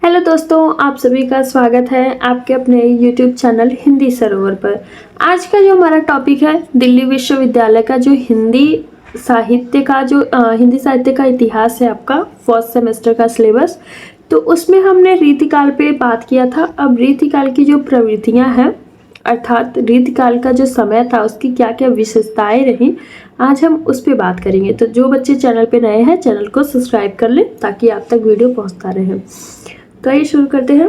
Hello दोस्तों, आप सभी का स्वागत है आपके अपने यूट्यूब चैनल हिंदी सरोवर पर। आज का जो हमारा टॉपिक है दिल्ली विश्वविद्यालय का जो हिंदी साहित्य का इतिहास है आपका फर्स्ट सेमेस्टर का सिलेबस। तो उसमें हमने रीतिकाल पे बात किया था। अब रीतिकाल की जो प्रवृत्तियां हैं अर्थात रीतिकाल का जो समय था उसकी क्या क्या विशेषताएं रही, आज हम उस पर बात करेंगे। तो जो बच्चे चैनल पे नए हैं चैनल को सब्सक्राइब कर लें ताकि आप तक वीडियो पहुंचता रहे। तो आइए शुरू करते हैं।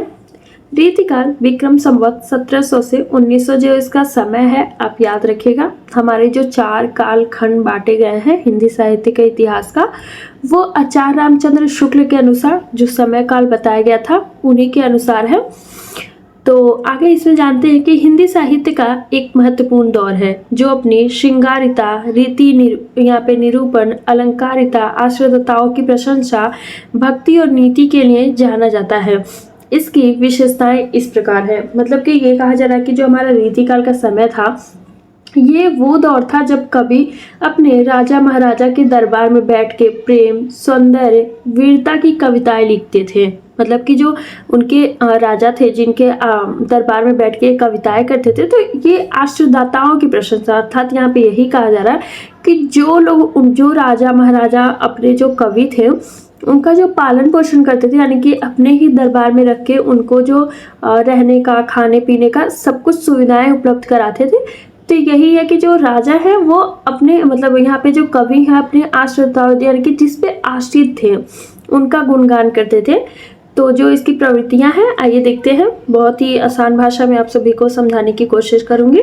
रीतिकाल विक्रम संवत 1700 से 1900 जो इसका समय है आप याद रखिएगा। हमारे जो 4 काल खंड बांटे गए हैं हिंदी साहित्य के इतिहास का, वो आचार्य रामचंद्र शुक्ल के अनुसार जो समय काल बताया गया था उन्हीं के अनुसार है। तो आगे इसमें जानते हैं कि हिंदी साहित्य का एक महत्वपूर्ण दौर है जो अपनी श्रृंगारिता, यहाँ पे निरूपण, अलंकारिता, आश्रितताओं की प्रशंसा, भक्ति और नीति के लिए जाना जाता है। इसकी विशेषताएं इस प्रकार है, मतलब कि ये कहा जा रहा है कि जो हमारा रीतिकाल का समय था ये वो दौर था जब कवि अपने राजा महाराजा के दरबार में बैठ के प्रेम, सौंदर्य, वीरता की कविताएं लिखते थे। मतलब कि जो उनके राजा थे जिनके दरबार में बैठ के कविताएं करते थे, तो ये आश्रयदाताओं की प्रशंसा, अर्थात यहाँ पे यही कहा जा रहा है कि जो राजा महाराजा अपने जो कवि थे उनका जो पालन पोषण करते थे, यानी कि अपने ही दरबार में रख के उनको जो रहने का, खाने पीने का सब कुछ सुविधाएं उपलब्ध कराते थे। तो यही है कि जो राजा है वो अपने मतलब यहाँ पे जो कवि है अपने आश्रिताओं यानी कि जिस पे आश्रित थे उनका गुणगान करते थे। तो जो इसकी प्रवृत्तियां हैं आइए देखते हैं। बहुत ही आसान भाषा में आप सभी को समझाने की कोशिश करूंगी।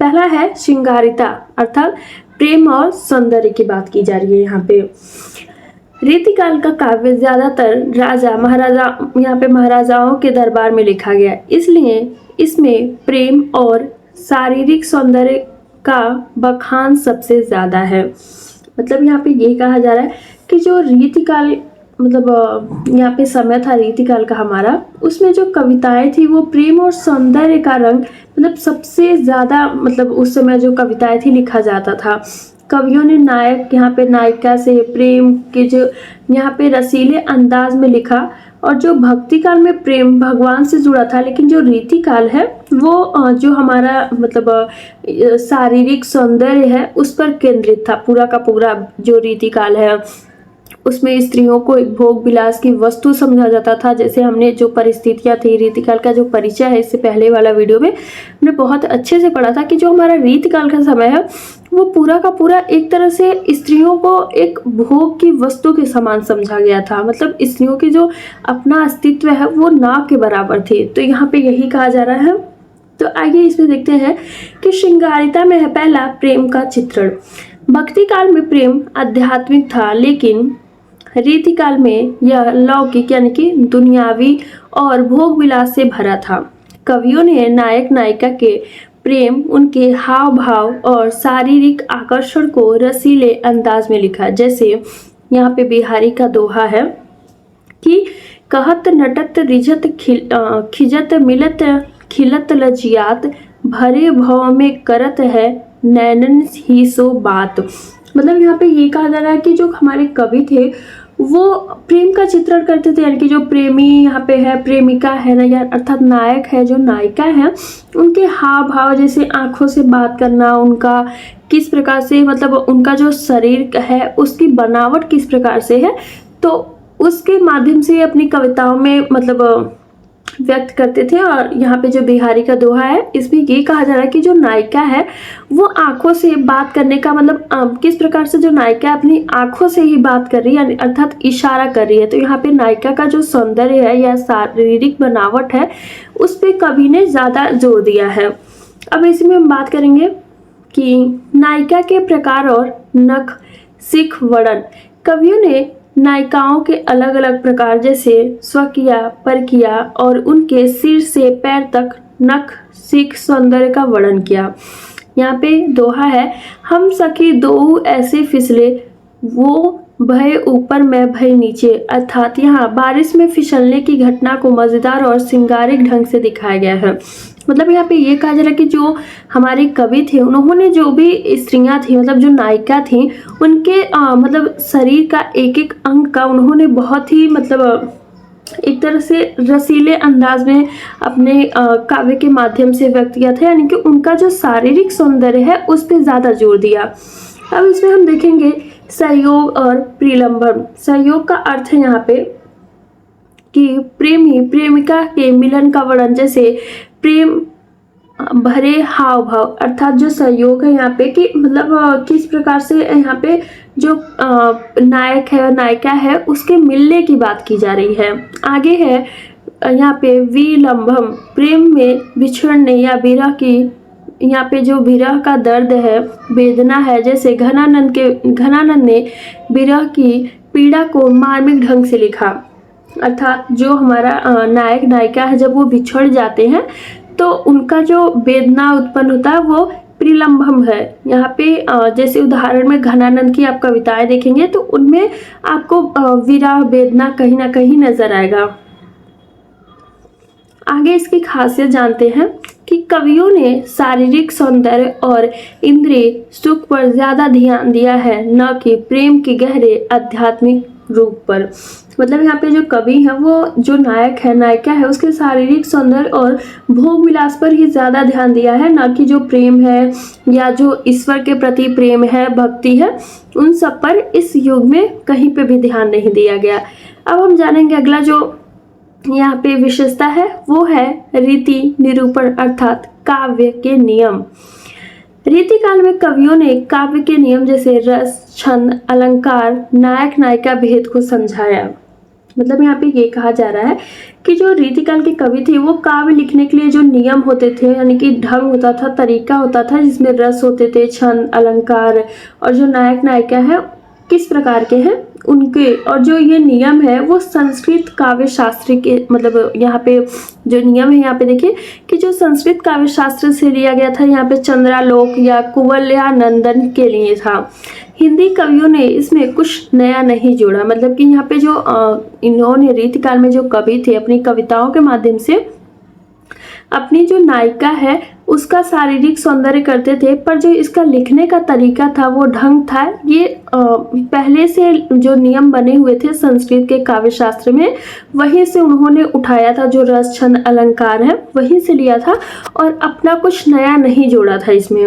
पहला है श्रृंगारिता, अर्थात प्रेम और सौंदर्य की बात की जा रही है यहाँ पे। रीतिकाल का काव्य ज्यादातर राजा महाराजा यहाँ पे महाराजाओं के दरबार में लिखा गया, इसलिए इसमें प्रेम और शारीरिक सौंदर्य का बखान सबसे ज्यादा है। मतलब यहाँ पे ये कहा जा रहा है कि जो रीतिकाल मतलब यहाँ पे समय था रीतिकाल का हमारा, उसमें जो कविताएं थी वो प्रेम और सौंदर्य का रंग मतलब सबसे ज्यादा मतलब उस समय जो कविताएं थी लिखा जाता था। कवियों ने नायक यहाँ पे नायिका से प्रेम के जो यहाँ पे रसीले अंदाज में लिखा, और जो भक्ति काल में प्रेम भगवान से जुड़ा था, लेकिन जो रीतिकाल है वो जो हमारा मतलब शारीरिक सौंदर्य है उस पर केंद्रित था। पूरा का पूरा जो रीतिकाल है उसमें स्त्रियों को एक भोग विलास की वस्तु समझा जाता था। जैसे हमने जो परिस्थितियां थी रीतिकाल का जो परिचय है इससे पहले वाला वीडियो में हमने बहुत अच्छे से पढ़ा था कि जो हमारा रीतिकाल का समय है वो पूरा का पूरा एक तरह से स्त्रियों को एक भोग की वस्तु के समान समझा गया था। मतलब स्त्रियों की जो अपना अस्तित्व है वो ना के बराबर थी। तो यहाँ पे यही कहा जा रहा है। तो आइए इसमें देखते हैं कि श्रृंगारिता में है पहला प्रेम का चित्रण। भक्ति काल में प्रेम आध्यात्मिक था, लेकिन रीतिकाल में यह लौकिक यानी कि दुनियावी और भोग विलास से भरा था। कवियों ने नायक नायिका के प्रेम, उनके हाव भाव और शारीरिक आकर्षण को रसीले अंदाज में लिखा। जैसे यहाँ पे बिहारी का दोहा है कि कहत नटत रिझत खिजत मिलत खिलत लजियात, भरे भव में करत है नैनन ही सो बात। मतलब यहाँ पे ये कहा जा रहा है कि जो हमारे कवि थे वो प्रेम का चित्रण करते थे, यानी कि जो प्रेमी यहाँ पे है, प्रेमिका है ना यार, अर्थात नायक है, जो नायिका है, उनके हाव भाव जैसे आंखों से बात करना, उनका किस प्रकार से मतलब उनका जो शरीर है उसकी बनावट किस प्रकार से है, तो उसके माध्यम से अपनी कविताओं में मतलब व्यक्त करते थे। और यहाँ पे जो बिहारी का दोहा है इसमें ये कहा जा रहा है कि जो नायिका है वो आंखों से बात करने का मतलब किस प्रकार से जो नायिका अपनी आंखों से ही बात कर रही है, अर्थात इशारा कर रही है। तो यहाँ पे नायिका का जो सौंदर्य है या शारीरिक बनावट है उस पर कवि ने ज़्यादा जोर दिया है। अब इसमें हम बात करेंगे कि नायिका के प्रकार और नख सिख वर्णन। कवियों ने नायिकाओं के अलग अलग प्रकार जैसे स्वकिया, परकिया और उनके सिर से पैर तक नख सिख सौंदर्य का वर्णन किया। यहाँ पे दोहा है, हम सखी दो ऐसे फिसले वो भय ऊपर मैं भय नीचे, अर्थात यहाँ बारिश में फिसलने की घटना को मजेदार और श्रृंगारिक ढंग से दिखाया गया है। मतलब यहाँ पे ये कहा जा रहा है कि जो हमारे कवि थे उन्होंने जो भी स्त्रियां थी मतलब जो नायिका थी उनके मतलब शरीर का एक एक अंग का उन्होंने बहुत ही मतलब एक तरह से रसीले अंदाज में अपने काव्य के माध्यम से व्यक्त किया था, यानी कि उनका जो शारीरिक सौंदर्य है उस पर ज़्यादा जोर दिया। अब इसमें हम देखेंगे सहयोग और प्रिलंबन। सहयोग का अर्थ है यहाँ पे कि प्रेमी प्रेमिका के मिलन का वर्णन, जैसे प्रेम भरे हाव भाव, अर्थात जो सहयोग है यहाँ पे कि मतलब किस प्रकार से यहाँ पे जो नायक है और नायिका है उसके मिलने की बात की जा रही है। आगे है यहाँ पे विलंबम, प्रेम में बिछड़ने या विरह की, यहाँ पे जो विरह का दर्द है, वेदना है, जैसे घनानंद ने विरह की पीड़ा को मार्मिक ढंग से लिखा। अर्थात जो हमारा नायक नायिका है जब वो बिछड़ जाते हैं तो उनका जो वेदना उत्पन्न होता है वो प्रिलंबम है। यहाँ पे जैसे उदाहरण में घनानंद की आप कविताएं देखेंगे तो उनमें आपको विरह वेदना कहीं ना कहीं नजर आएगा। आगे इसकी खासियत जानते हैं कि कवियों ने शारीरिक सौंदर्य और इंद्रिय सुख पर ज्यादा ध्यान दिया है, न कि प्रेम के गहरे आध्यात्मिक रूप पर। मतलब यहाँ पे जो कवि है वो जो नायक है नायिका है उसके शारीरिक सौंदर्य और भोग विलास पर ही ज्यादा ध्यान दिया है, ना कि जो प्रेम है या जो ईश्वर के प्रति प्रेम है, भक्ति है, उन सब पर इस युग में कहीं पे भी ध्यान नहीं दिया गया। अब हम जानेंगे अगला जो यहाँ पे विशेषता है वो है रीति निरूपण, अर्थात काव्य के नियम। रीतिकाल में कवियों ने काव्य के नियम जैसे रस, छंद, अलंकार, नायक नायिका भेद को समझाया। मतलब यहाँ पे ये कहा जा रहा है कि जो रीतिकाल के कवि थे वो काव्य लिखने के लिए जो नियम होते थे, यानी कि ढंग होता था, तरीका होता था, जिसमें रस होते थे, छंद, अलंकार, और जो नायक नायिका है किस प्रकार के हैं उनके, और जो ये नियम है वो संस्कृत काव्य शास्त्र के, मतलब यहाँ पे जो नियम है यहाँ पे देखिए कि जो संस्कृत काव्य शास्त्र से लिया गया था, यहाँ पे चंद्रालोक या कुवल या नंदन के लिए था। हिंदी कवियों ने इसमें कुछ नया नहीं जोड़ा। मतलब कि यहाँ पे जो इन्होंने रीतिकाल में जो कवि थे अपनी कविताओं के माध्यम से अपनी जो नायिका है उसका शारीरिक सौंदर्य करते थे, पर जो इसका लिखने का तरीका था वो ढंग था, ये पहले से जो नियम बने हुए थे संस्कृत के काव्य शास्त्र में वहीं से उन्होंने उठाया था। जो रस, छंद, अलंकार है वहीं से लिया था और अपना कुछ नया नहीं जोड़ा था इसमें।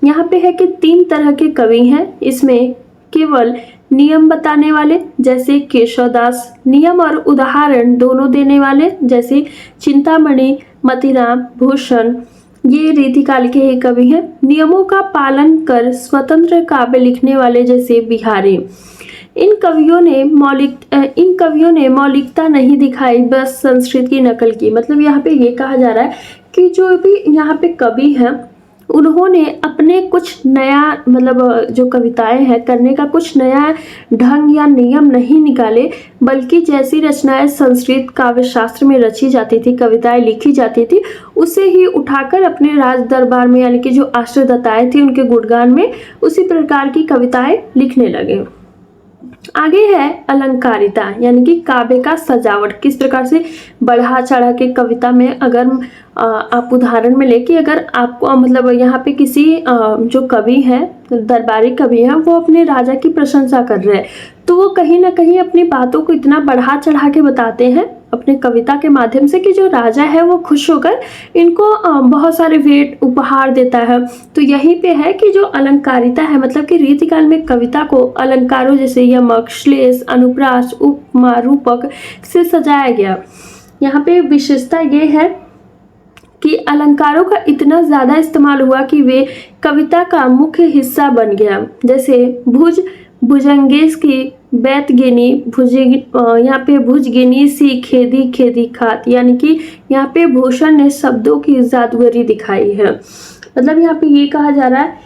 यहाँ पे है कि 3 तरह के कवि हैं इसमें, केवल नियम बताने वाले जैसे केशवदास, नियम और उदाहरण दोनों देने वाले जैसे चिंतामणि, मतिराम, भूषण, ये रीतिकाल के ही कवि हैं। नियमों का पालन कर स्वतंत्र काव्य लिखने वाले जैसे बिहारी। इन कवियों ने मौलिकता नहीं दिखाई, बस संस्कृत की नकल की। मतलब यहाँ पे ये कहा जा रहा है कि जो भी यहाँ पे कवि हैं उन्होंने अपने कुछ नया, मतलब जो कविताएं हैं करने का कुछ नया ढंग या नियम नहीं निकाले, बल्कि जैसी रचनाएं संस्कृत काव्य शास्त्र में रची जाती थी, कविताएं लिखी जाती थी, उसे ही उठाकर अपने राज दरबार में, यानी कि जो आश्रयदाताएं थी उनके गुणगान में उसी प्रकार की कविताएं लिखने लगे। आगे है अलंकारिता, यानी कि काव्य का सजावट, किस प्रकार से बढ़ा चढ़ा के कविता में, अगर आप उदाहरण में लेके अगर आपको मतलब यहाँ पे किसी जो कवि हैं, दरबारी कवि हैं, वो अपने राजा की प्रशंसा कर रहे हैं तो वो कहीं ना कहीं अपनी बातों को इतना बढ़ा चढ़ा के बताते हैं अपने कविता के माध्यम से कि जो राजा है वो खुश होकर इनको बहुत सारे भेंट उपहार देता है। तो यहीं पे है कि जो अलंकारिता है, मतलब कि रीतिकाल में कविता को अलंकारों जैसे यमक, श्लेष, अनुप्रास, उपमा, रूपक से सजाया गया। यहाँ पे विशेषता ये है कि अलंकारों का इतना ज़्यादा इस्तेमाल हुआ कि वे कविता का मुख्य हिस्सा बन गया। जैसे भुजंगेश की बैतगिनी, यहाँ पे भुजगिनी सी खेदी खेदी खात, यानी कि यहाँ पे भूषण ने शब्दों की जादूगरी दिखाई है। मतलब यहाँ पे ये कहा जा रहा है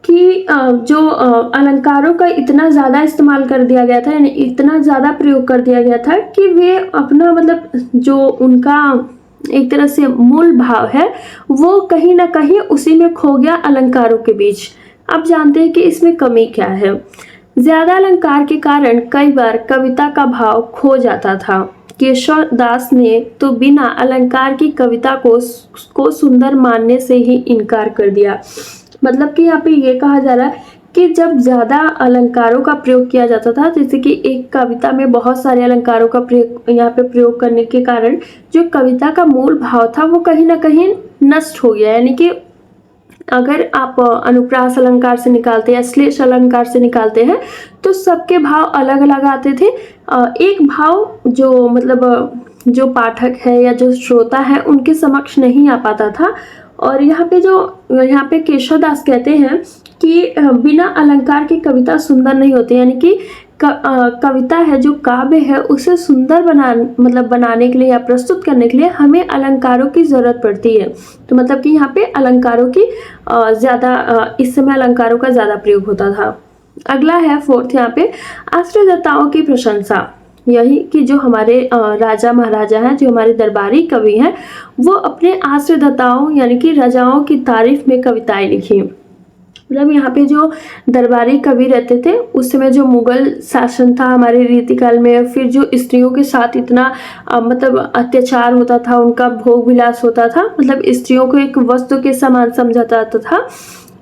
कि जो अलंकारों का इतना ज़्यादा इस्तेमाल कर दिया गया था, यानी इतना ज़्यादा प्रयोग कर दिया गया था कि वे अपना मतलब जो उनका एक तरह से मूल भाव है वो कहीं ना कहीं उसी में खो गया अलंकारों के बीच। अब जानते हैं कि इसमें कमी क्या है। ज्यादा अलंकार के कारण कई बार कविता का भाव खो जाता था। केशवदास ने तो बिना अलंकार की कविता को सुंदर मानने से ही इनकार कर दिया। मतलब कि यहाँ पे ये कहा जा रहा है कि जब ज़्यादा अलंकारों का प्रयोग किया जाता था, जैसे कि एक कविता में बहुत सारे अलंकारों का प्रयोग यहाँ पे प्रयोग करने के कारण जो कविता का मूल भाव था वो कहीं ना कहीं नष्ट हो गया। यानी कि अगर आप अनुप्रास अलंकार से निकालते हैं, श्लेष अलंकार से निकालते हैं, तो सबके भाव अलग अलग आते थे। एक भाव जो मतलब जो पाठक है या जो श्रोता है उनके समक्ष नहीं आ पाता था। और यहाँ पे केशव दास कहते हैं कि बिना अलंकार की कविता सुंदर नहीं होती। यानी कि कविता है, जो काव्य है, उसे सुंदर बनाने के लिए या प्रस्तुत करने के लिए हमें अलंकारों की ज़रूरत पड़ती है। तो मतलब कि यहाँ पे अलंकारों की इस समय अलंकारों का ज़्यादा प्रयोग होता था। अगला है फोर्थ, यहाँ पे आश्रयदाताओं की प्रशंसा। यही कि जो हमारे राजा महाराजा हैं, जो हमारे दरबारी कवि हैं, वो अपने आश्रयदाताओं यानी कि राजाओं की तारीफ में कविताएं लिखी। मतलब यहाँ पे जो दरबारी कवि रहते थे उस समय, जो मुगल शासन था हमारे रीतिकाल में, फिर जो स्त्रियों के साथ इतना मतलब अत्याचार होता था, उनका भोग विलास होता था, मतलब स्त्रियों को एक वस्तु के समान समझा जाता था।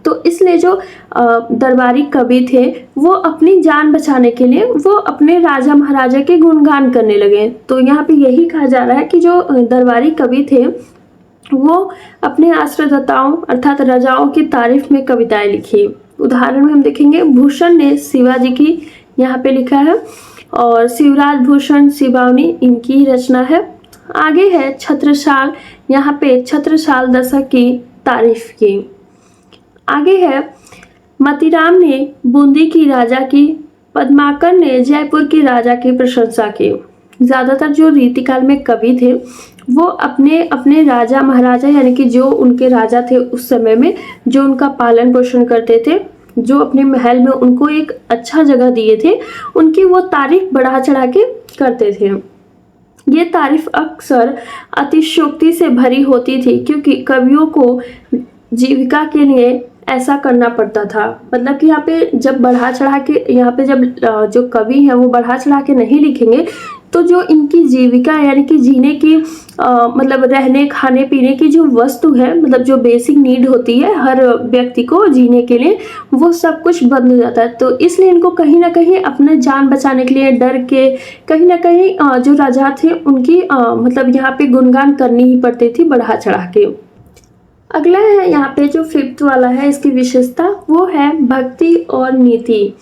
तो इसलिए जो दरबारी कवि थे वो अपनी जान बचाने के लिए वो अपने राजा महाराजा के गुणगान करने लगे। तो यहाँ पे यही कहा जा रहा है कि जो दरबारी कवि थे वो अपने आश्रयदाताओं अर्थात राजाओं की तारीफ में कविताएं लिखी। उदाहरण में हम देखेंगे, भूषण ने शिवाजी की यहाँ पे लिखा है, और शिवराज भूषण शिवानी इनकी ही रचना है। आगे है छत्रसाल, यहाँ पे छत्रसाल दशक की तारीफ की। आगे है मतीराम ने बूंदी की राजा की, पद्माकर ने जयपुर की राजा की प्रशंसा की। ज़्यादातर जो रीतिकाल में कवि थे वो अपने अपने राजा महाराजा यानी कि जो उनके राजा थे उस समय में, जो उनका पालन पोषण करते थे, जो अपने महल में उनको एक अच्छा जगह दिए थे, उनकी वो तारीफ बढ़ा चढ़ा के करते थे। ये तारीफ अक्सर अतिशयोक्ति से भरी होती थी, क्योंकि कवियों को जीविका के लिए ऐसा करना पड़ता था। मतलब कि यहाँ पे जब बढ़ा चढ़ा के, यहाँ पे जब जो कवि हैं वो बढ़ा चढ़ा के नहीं लिखेंगे, तो जो इनकी जीविका यानी कि जीने की मतलब रहने खाने पीने की जो वस्तु है, मतलब जो बेसिक नीड होती है हर व्यक्ति को जीने के लिए, वो सब कुछ बंद हो जाता है। तो इसलिए इनको कहीं ना कहीं अपने जान बचाने के लिए डर के कहीं ना कहीं जो राजा थे उनकी मतलब यहाँ पे गुणगान करनी ही पड़ती थी बढ़ा चढ़ा के। अगला है यहाँ पे जो फिफ्थ वाला है, इसकी विशेषता वो है भक्ति और नीति।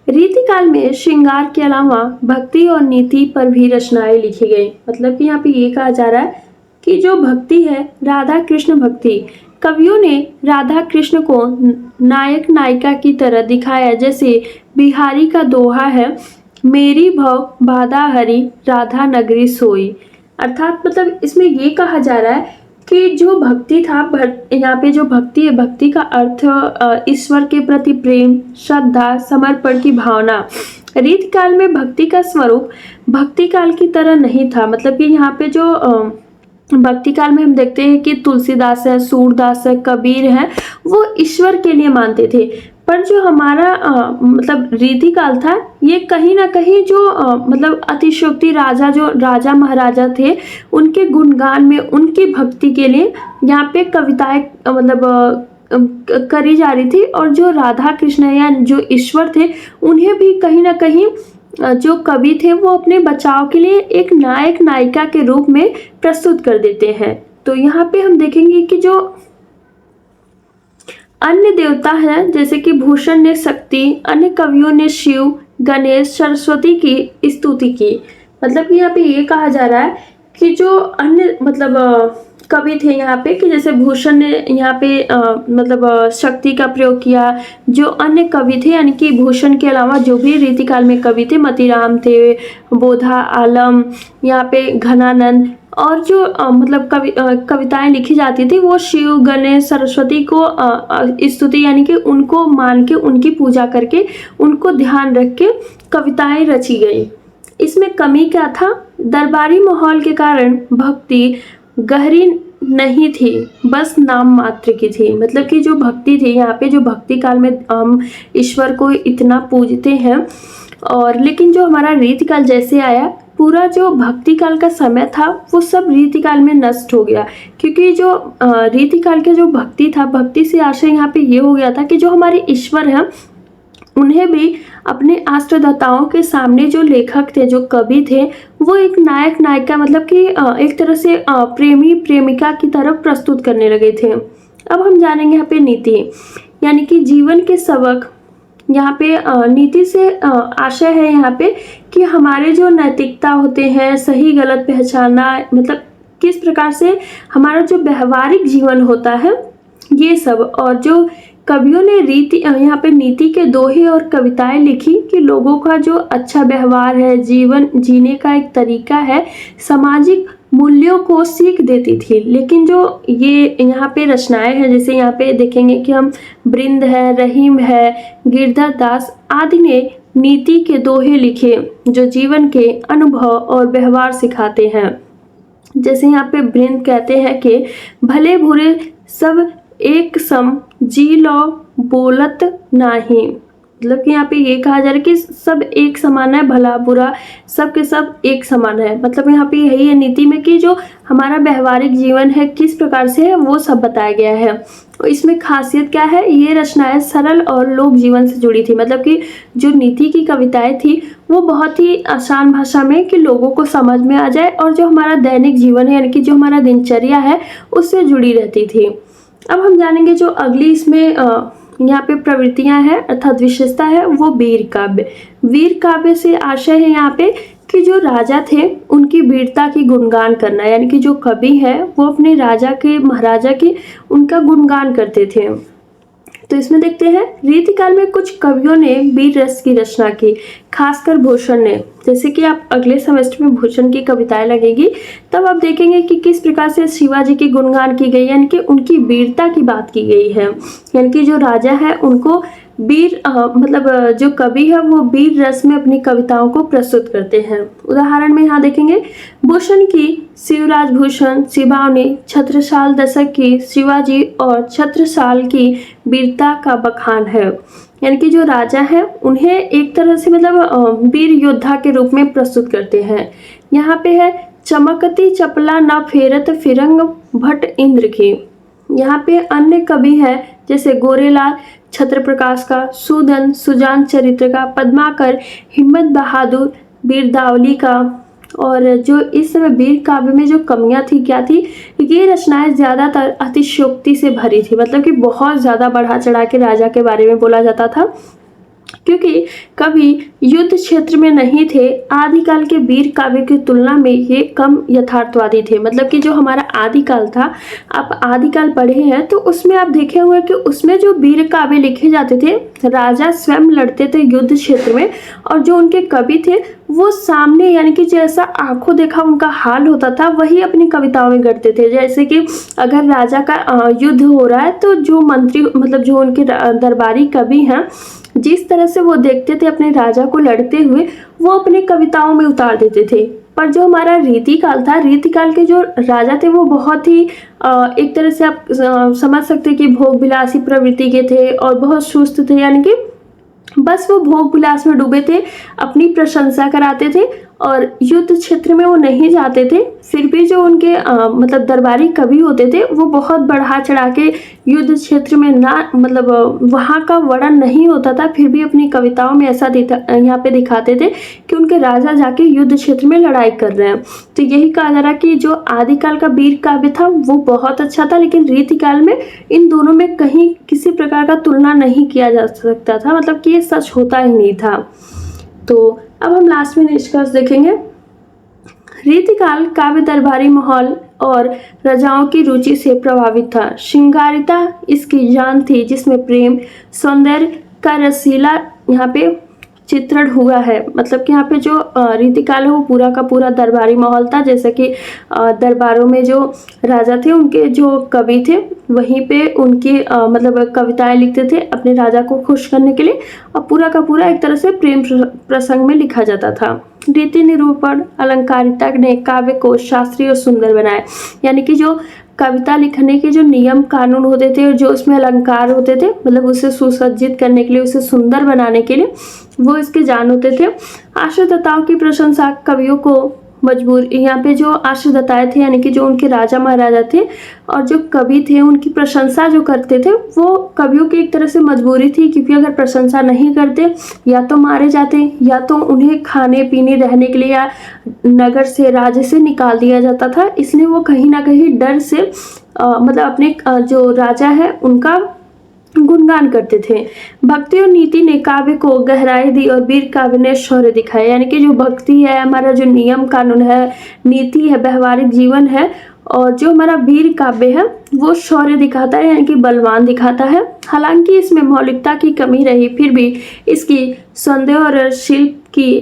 रीतिकाल में श्रृंगार के अलावा भक्ति और नीति पर भी रचनाएं लिखी गई। मतलब कि यहाँ पे ये कहा जा रहा है कि जो भक्ति है, राधा कृष्ण भक्ति, कवियों ने राधा कृष्ण को नायक नायिका की तरह दिखाया। जैसे बिहारी का दोहा है, मेरी भव बाधा हरी राधा नगरी सोई। अर्थात मतलब इसमें ये कहा जा रहा है कि जो भक्ति था, यहाँ पे जो भक्ति है, भक्ति का अर्थ ईश्वर के प्रति प्रेम, श्रद्धा, समर्पण की भावना। रीतिकाल में भक्ति का स्वरूप भक्ति काल की तरह नहीं था। मतलब कि यहाँ पे जो भक्ति काल में हम देखते हैं कि तुलसीदास है, सूरदास है, कबीर है, वो ईश्वर के लिए मानते थे। पर जो हमारा मतलब रीतिकाल था, ये कहीं ना कहीं जो मतलब अतिशयोक्ति जो राजा महाराजा थे उनके गुणगान में, उनकी भक्ति के लिए यहाँ पे कविताएं मतलब करी जा रही थी। और जो राधा कृष्ण या जो ईश्वर थे उन्हें भी कहीं ना कहीं जो कवि थे वो अपने बचाव के लिए एक नायक नायिका के रूप में प्रस्तुत कर देते हैं। तो यहाँ पे हम देखेंगे कि जो अन्य देवता हैं, जैसे कि भूषण ने शक्ति, अन्य कवियों ने शिव, गणेश, सरस्वती की स्तुति की। मतलब कि यहाँ पे ये कहा जा रहा है कि जो अन्य मतलब कवि थे यहाँ पे, कि जैसे भूषण ने यहाँ पे मतलब शक्ति का प्रयोग किया। जो अन्य कवि थे यानी कि भूषण के अलावा जो भी रीतिकाल में कवि थे, मतीराम थे, बोधा, आलम, यहाँ पे घनानंद, और जो मतलब कविताएं लिखी जाती थी वो शिव, गणेश, सरस्वती को स्तुति यानी कि उनको मान के, उनकी पूजा करके, उनको ध्यान रख के कविताएं रची गई। इसमें कमी क्या था? दरबारी माहौल के कारण भक्ति गहरी नहीं थी, बस नाम मात्र की थी। मतलब कि जो भक्ति थी यहाँ पे, जो भक्ति काल में हम ईश्वर को इतना पूजते हैं, और लेकिन जो हमारा रीतिकाल जैसे आया, पूरा जो भक्ति काल का समय था वो सब रीतिकाल में नष्ट हो गया। क्योंकि जो रीतिकाल का जो भक्ति था, भक्ति से आशय यहाँ पे ये हो गया था कि जो हमारे ईश्वर हैं उन्हें भी अपने आश्रयदाताओं के सामने जो लेखक थे, जो कवि थे, वो एक नायक नायिका मतलब कि एक तरह से प्रेमी प्रेमिका की तरफ प्रस्तुत करने लगे थे। अब हम जानेंगे यहाँ पे नीति, यानी कि जीवन के सबक। यहाँ पे नीति से आशय है यहाँ पे कि हमारे जो नैतिकता होते हैं, सही गलत पहचानना, मतलब किस प्रकार से हमारा जो व्यवहारिक जीवन होता है ये सब। और जो कवियों ने रीति यहाँ पे नीति के दोहे और कविताएं लिखी कि लोगों का जो अच्छा व्यवहार है, जीवन जीने का एक तरीका है, सामाजिक मूल्यों को सीख देती थी। लेकिन जो ये यहाँ पे रचनाएं हैं, जैसे यहाँ पे देखेंगे कि हम बृंद है, रहीम है, गिरधर दास आदि ने नीति के दोहे लिखे जो जीवन के अनुभव और व्यवहार सिखाते हैं। जैसे यहाँ पे बृंद कहते हैं कि भले बुरे सब एक सम जी लो बोलत नाही, मतलब कि यहाँ पे ये कहा जा रहा है कि सब एक समान है, भला बुरा सब के सब एक समान है। मतलब यहाँ पे यही है नीति में कि जो हमारा व्यवहारिक जीवन है किस प्रकार से है वो सब बताया गया है। और इसमें खासियत क्या है, ये रचनाएं सरल और लोक जीवन से जुड़ी थी। मतलब कि जो नीति की कविताएं थी वो बहुत ही आसान भाषा में कि लोगों को समझ में आ जाए, और जो हमारा दैनिक जीवन है यानी कि जो हमारा दिनचर्या है उससे जुड़ी रहती थी। अब हम जानेंगे जो अगली इसमें यहाँ पे प्रवृत्तियां हैं अर्थात विशेषता है वो वीर काव्य। वीर काव्य से आशय है यहाँ पे कि जो राजा थे उनकी वीरता की गुणगान करना, यानी कि जो कवि है वो अपने राजा के महाराजा के उनका गुणगान करते थे। तो इसमें देखते हैं रीतिकाल में कुछ कवियों ने वीर रस की रचना की, खासकर भूषण ने। जैसे कि आप अगले सेमेस्टर में भूषण की कविताएं लगेगी तब आप देखेंगे कि किस प्रकार से शिवाजी की गुणगान की गई, यानी कि उनकी वीरता की बात की गई है। यानी कि जो राजा है उनको वीर मतलब जो कवि है वो वीर रस में अपनी कविताओं को प्रस्तुत करते हैं। उदाहरण में यहाँ देखेंगे भूषण की शिवराज भूषण, शिवानी, छत्रसाल दशक की शिवाजी और छत्रसाल की वीरता का बखान है। यानी कि जो राजा है उन्हें एक तरह से मतलब वीर योद्धा के रूप में प्रस्तुत करते हैं। यहाँ पे है चमकती चपला न फेरत फिरंग भट्ट इंद्र की। यहाँ पे अन्य कवि है जैसे गोरेलाल छत्रप्रकाश का, सूदन सुजान चरित्र का, पद्माकर, हिम्मत बहादुर वीरदावली का। और जो इस समय वीर काव्य में जो कमियां थी क्या थी, ये रचनाएं ज़्यादातर अतिशयोक्ति से भरी थी। मतलब कि बहुत ज़्यादा बढ़ा चढ़ा के राजा के बारे में बोला जाता था, क्योंकि कवि युद्ध क्षेत्र में नहीं थे। आदिकाल के वीर काव्य की तुलना में ये कम यथार्थवादी थे। मतलब कि जो हमारा आदिकाल था, आप आदिकाल पढ़े हैं तो उसमें आप देखे हुए कि उसमें जो वीर काव्य लिखे जाते थे, राजा स्वयं लड़ते थे युद्ध क्षेत्र में, और जो उनके कवि थे वो सामने यानी कि जैसा आंखों देखा उनका हाल होता था वही अपनी कविताओं में गढ़ते थे। जैसे कि अगर राजा का युद्ध हो रहा है तो जो मंत्री मतलब जो उनके दरबारी कवि हैं जिस तरह से वो देखते थे अपने राजा को लड़ते हुए, वो अपने कविताओं में उतार देते थे। पर जो हमारा रीतिकाल था, रीतिकाल के जो राजा थे वो बहुत ही एक तरह से आप समझ सकते कि भोग विलासी प्रवृत्ति के थे और बहुत सुस्त थे। यानी कि बस वो भोग विलास में डूबे थे, अपनी प्रशंसा कराते थे और युद्ध क्षेत्र में वो नहीं जाते थे। फिर भी जो उनके मतलब दरबारी कवि होते थे वो बहुत बढ़ा चढ़ा के युद्ध क्षेत्र में ना मतलब वहाँ का वर्णन नहीं होता था, फिर भी अपनी कविताओं में ऐसा यहाँ पे दिखाते थे कि उनके राजा जाके युद्ध क्षेत्र में लड़ाई कर रहे हैं। तो यही कहा जा रहा कि जो आदिकाल का वीर काव्य था वो बहुत अच्छा था, लेकिन रीतिकाल में इन दोनों में कहीं किसी प्रकार का तुलना नहीं किया जा सकता था। मतलब कि ये सच होता ही नहीं था। तो अब हम लास्ट में निष्कर्ष देखेंगे। रीतिकाल काव्य दरबारी माहौल और राजाओं की रुचि से प्रभावित था। श्रृंगारिता इसकी जान थी जिसमें प्रेम सौंदर्य का रसीला यहाँ पे चित्रण हुआ है। मतलब कि यहाँ पे जो रीतिकाल है वो पूरा का पूरा दरबारी माहौल था। जैसे कि दरबारों में जो राजा थे उनके जो कवि थे वहीं पे उनकी मतलब कविताएं लिखते थे अपने राजा को खुश करने के लिए, और पूरा का पूरा एक तरह से प्रेम प्रसंग में लिखा जाता था। रीति निरूपण अलंकारिता ने काव्य को शास्त्रीय और सुंदर बनाया। यानी कि जो कविता लिखने के जो नियम कानून होते थे और जो उसमें अलंकार होते थे, मतलब उसे सुसज्जित करने के लिए, उसे सुंदर बनाने के लिए वो इसके जान होते थे। आश्रयदाताओं की प्रशंसा कवियों को मजबूर, यहाँ पे जो आश्रयदाताएँ थे यानी कि जो उनके राजा महाराजा थे और जो कवि थे उनकी प्रशंसा जो करते थे, वो कवियों की एक तरह से मजबूरी थी, क्योंकि अगर प्रशंसा नहीं करते या तो मारे जाते या तो उन्हें खाने पीने रहने के लिए या नगर से राज्य से निकाल दिया जाता था। इसलिए वो कहीं ना कहीं डर से मतलब अपने जो राजा है उनका गुणगान करते थे। भक्ति और नीति ने काव्य को गहराई दी और वीर काव्य ने शौर्य दिखाया। यानी कि जो भक्ति है, हमारा जो नियम कानून है, नीति है, व्यवहारिक जीवन है, और जो हमारा वीर काव्य है वो शौर्य दिखाता है, यानी कि बलवान दिखाता है। हालांकि इसमें मौलिकता की कमी रही, फिर भी इसकी सौंदर्य और शिल्प की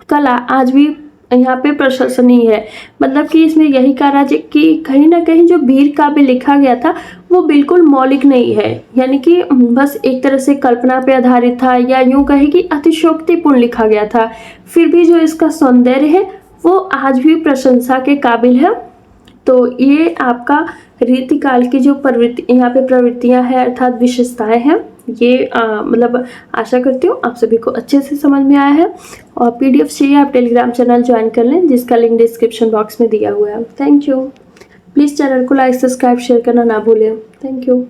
कला आज भी यहाँ पे प्रशंसनीय है। मतलब कि इसमें यही कहा है कि कहीं ना कहीं जो वीर काव्य लिखा गया था वो बिल्कुल मौलिक नहीं है, यानी कि बस एक तरह से कल्पना पे आधारित था, या यूं कहे कि अतिशयोक्तिपूर्ण लिखा गया था। फिर भी जो इसका सौंदर्य है वो आज भी प्रशंसा के काबिल है। तो ये आपका रीतिकाल की जो प्रवृत्ति यहाँ पे प्रवृत्तियाँ हैं अर्थात विशेषताएं हैं, ये मतलब आशा करती हूँ आप सभी को अच्छे से समझ में आया है। और PDF चाहिए आप टेलीग्राम चैनल ज्वाइन कर लें, जिसका लिंक डिस्क्रिप्शन बॉक्स में दिया हुआ है। Thank you. प्लीज़ चैनल को लाइक, सब्सक्राइब, शेयर करना ना भूलें। Thank you.